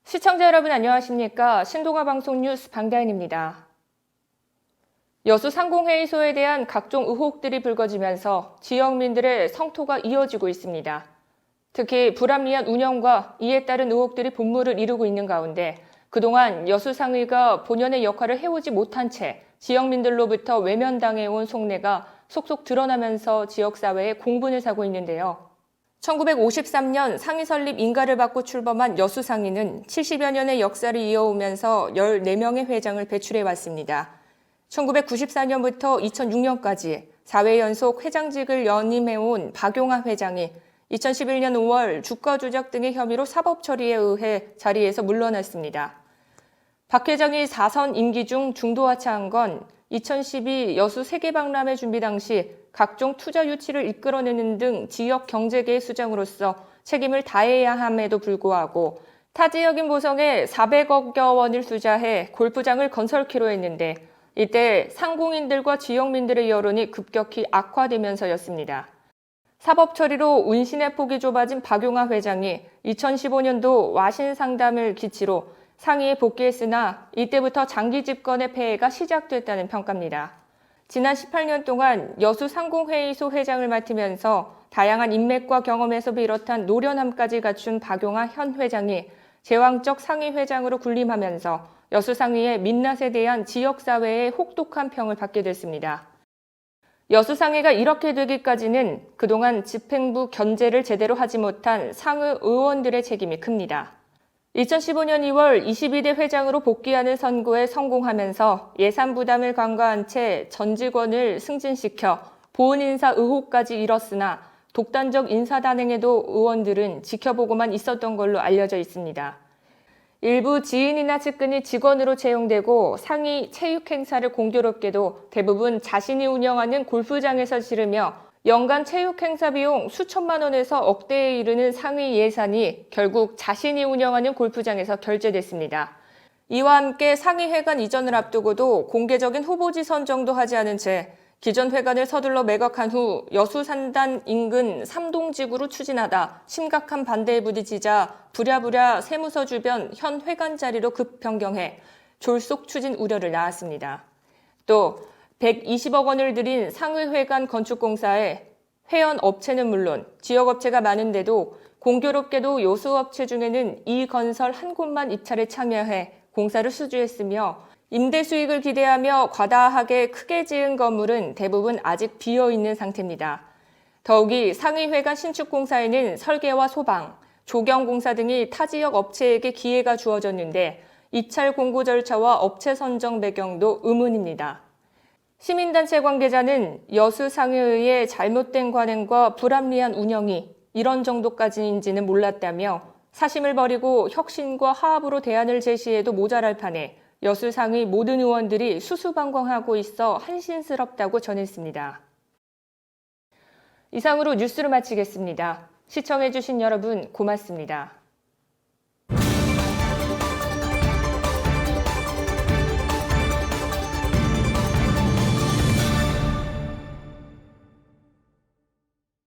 시청자 여러분 안녕하십니까? 신동아 방송 뉴스 방다인입니다. 여수 상공회의소에 대한 각종 의혹들이 불거지면서 지역민들의 성토가 이어지고 있습니다. 특히 불합리한 운영과 이에 따른 의혹들이 본물을 이루고 있는 가운데 그동안 여수상의가 본연의 역할을 해오지 못한 채 지역민들로부터 외면당해온 속내가 속속 드러나면서 지역사회에 공분을 사고 있는데요. 1953년 상의 설립 인가를 받고 출범한 여수상의는 70여 년의 역사를 이어오면서 14명의 회장을 배출해왔습니다. 1994년부터 2006년까지 4회 연속 회장직을 연임해온 박용하 회장이 2011년 5월 주가 조작 등의 혐의로 사법 처리에 의해 자리에서 물러났습니다. 박 회장이 4선 임기 중 중도 하차한 건 2012 여수 세계박람회 준비 당시 각종 투자 유치를 이끌어내는 등 지역 경제계의 수장으로서 책임을 다해야 함에도 불구하고 타 지역인 보성에 400억여 원을 투자해 골프장을 건설키로 했는데 이때 상공인들과 지역민들의 여론이 급격히 악화되면서였습니다. 사법 처리로 운신의 폭이 좁아진 박용하 회장이 2015년도 와신 상담을 기치로 상의에 복귀했으나 이때부터 장기 집권의 폐해가 시작됐다는 평가입니다. 지난 18년 동안 여수 상공회의소 회장을 맡으면서 다양한 인맥과 경험에서 비롯한 노련함까지 갖춘 박용하 현 회장이 제왕적 상위 회장으로 군림하면서 여수 상위의 민낯에 대한 지역사회의 혹독한 평을 받게 됐습니다. 여수 상위가 이렇게 되기까지는 그동안 집행부 견제를 제대로 하지 못한 상의 의원들의 책임이 큽니다. 2015년 2월 22대 회장으로 복귀하는 선거에 성공하면서 예산 부담을 간과한 채 전 직원을 승진시켜 보훈 인사 의혹까지 일었으나 독단적 인사 단행에도 의원들은 지켜보고만 있었던 걸로 알려져 있습니다. 일부 지인이나 측근이 직원으로 채용되고 상위 체육 행사를 공교롭게도 대부분 자신이 운영하는 골프장에서 치르며 연간 체육 행사 비용 수천만 원에서 억대에 이르는 상위 예산이 결국 자신이 운영하는 골프장에서 결제됐습니다. 이와 함께 상위 회관 이전을 앞두고도 공개적인 후보지 선정도 하지 않은 채 기존 회관을 서둘러 매각한 후 여수 산단 인근 삼동지구로 추진하다 심각한 반대에 부딪히자 부랴부랴 세무서 주변 현 회관 자리로 급 변경해 졸속 추진 우려를 낳았습니다. 또 120억 원을 들인 상의회관 건축공사에 회원 업체는 물론 지역업체가 많은데도 공교롭게도 요수업체 중에는 이 건설 한 곳만 입찰에 참여해 공사를 수주했으며 임대 수익을 기대하며 과다하게 크게 지은 건물은 대부분 아직 비어있는 상태입니다. 더욱이 상의회관 신축공사에는 설계와 소방, 조경공사 등이 타 지역 업체에게 기회가 주어졌는데 입찰 공고 절차와 업체 선정 배경도 의문입니다. 시민단체 관계자는 여수 상의의 잘못된 관행과 불합리한 운영이 이런 정도까지인지는 몰랐다며 사심을 버리고 혁신과 화합으로 대안을 제시해도 모자랄 판에 여수 상의 모든 의원들이 수수방관하고 있어 한심스럽다고 전했습니다. 이상으로 뉴스를 마치겠습니다. 시청해주신 여러분 고맙습니다.